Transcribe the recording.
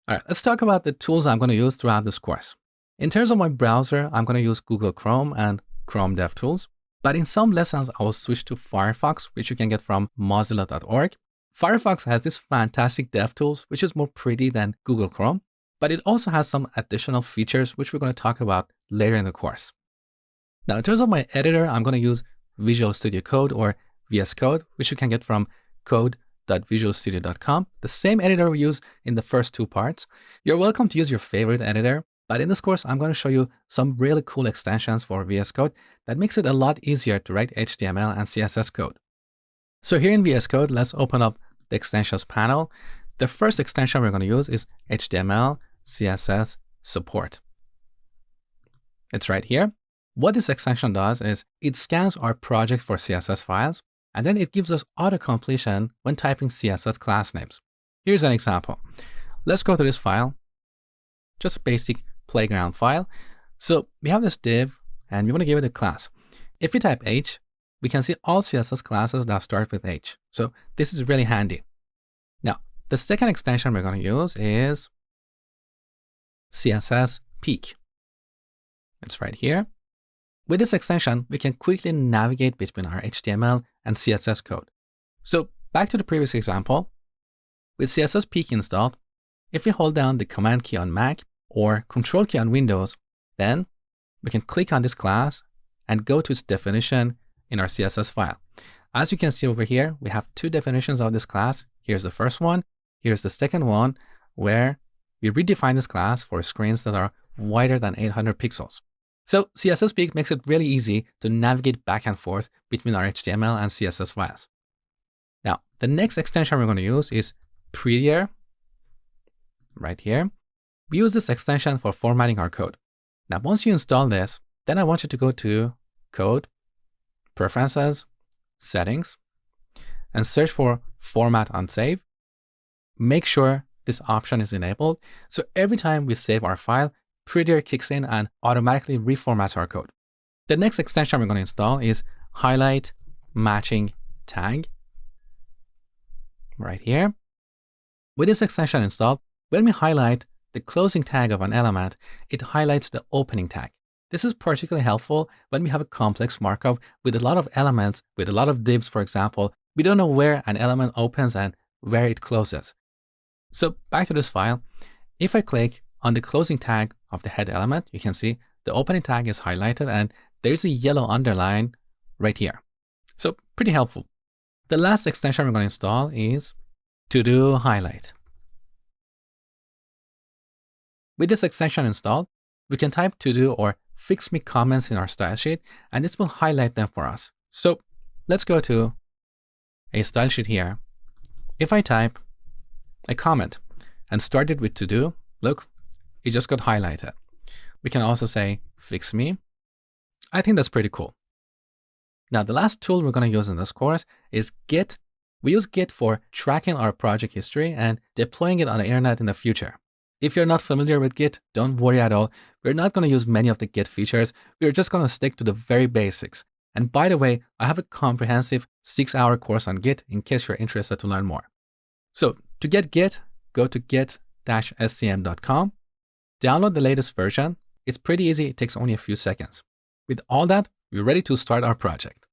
All right, let's talk about the tools I'm going to use throughout this course. In terms of my browser, I'm going to use Google Chrome and Chrome DevTools. But in some lessons, I will switch to Firefox, which you can get from mozilla.org. Firefox has this fantastic DevTools, which is more pretty than Google Chrome, but it also has some additional features, which we're going to talk about later in the course. Now, in terms of my editor, I'm going to use Visual Studio Code or VS Code, which you can get from code.visualstudio.com, the same editor we use in the first two parts. You're welcome to use your favorite editor, but in this course, I'm going to show you some really cool extensions for VS Code that makes it a lot easier to write HTML and CSS code. So here in VS Code, let's open up the extensions panel. The first extension we're going to use is HTML CSS support. It's right here. What this extension does is it scans our project for CSS files, and then it gives us auto-completion when typing CSS class names. Here's an example. Let's go to this file, just a basic playground file. So we have this div, and we want to give it a class. If we type H, we can see all CSS classes that start with H. So this is really handy. Now, the second extension we're going to use is CSS Peek. It's right here. With this extension, we can quickly navigate between our HTML and CSS code. So back to the previous example, with CSS Peek installed, if we hold down the Command key on Mac or Control key on Windows, then we can click on this class and go to its definition in our CSS file. As you can see over here, we have two definitions of this class. Here's the first one. Here's the second one, where we redefine this class for screens that are wider than 800 pixels. So CSS Peek makes it really easy to navigate back and forth between our HTML and CSS files. Now, the next extension we're going to use is Prettier, right here. We use this extension for formatting our code. Now, once you install this, then I want you to go to Code, Preferences, Settings, and search for Format on Save. Make sure this option is enabled, so every time we save our file, Prettier kicks in and automatically reformats our code. The next extension we're going to install is Highlight Matching Tag, right here. With this extension installed, when we highlight the closing tag of an element, it highlights the opening tag. This is particularly helpful when we have a complex markup with a lot of elements, with a lot of divs, for example. We don't know where an element opens and where it closes. So back to this file, if I click on the closing tag of the head element, you can see the opening tag is highlighted and there's a yellow underline right here. So pretty helpful. The last extension we're going to install is To-Do Highlight. With this extension installed, we can type to-do or fix me comments in our style sheet, and this will highlight them for us. So let's go to a style sheet here. If I type a comment and start it with to-do, look, it just got highlighted. We can also say fix me. I think that's pretty cool. Now, the last tool we're going to use in this course is Git. We use Git for tracking our project history and deploying it on the internet in the future. If you're not familiar with Git, don't worry at all. We're not going to use many of the Git features. We're just going to stick to the very basics. And by the way, I have a comprehensive 6-hour course on Git in case you're interested to learn more. So to get Git, go to git-scm.com. Download the latest version. It's pretty easy. It takes only a few seconds. With all that, we're ready to start our project.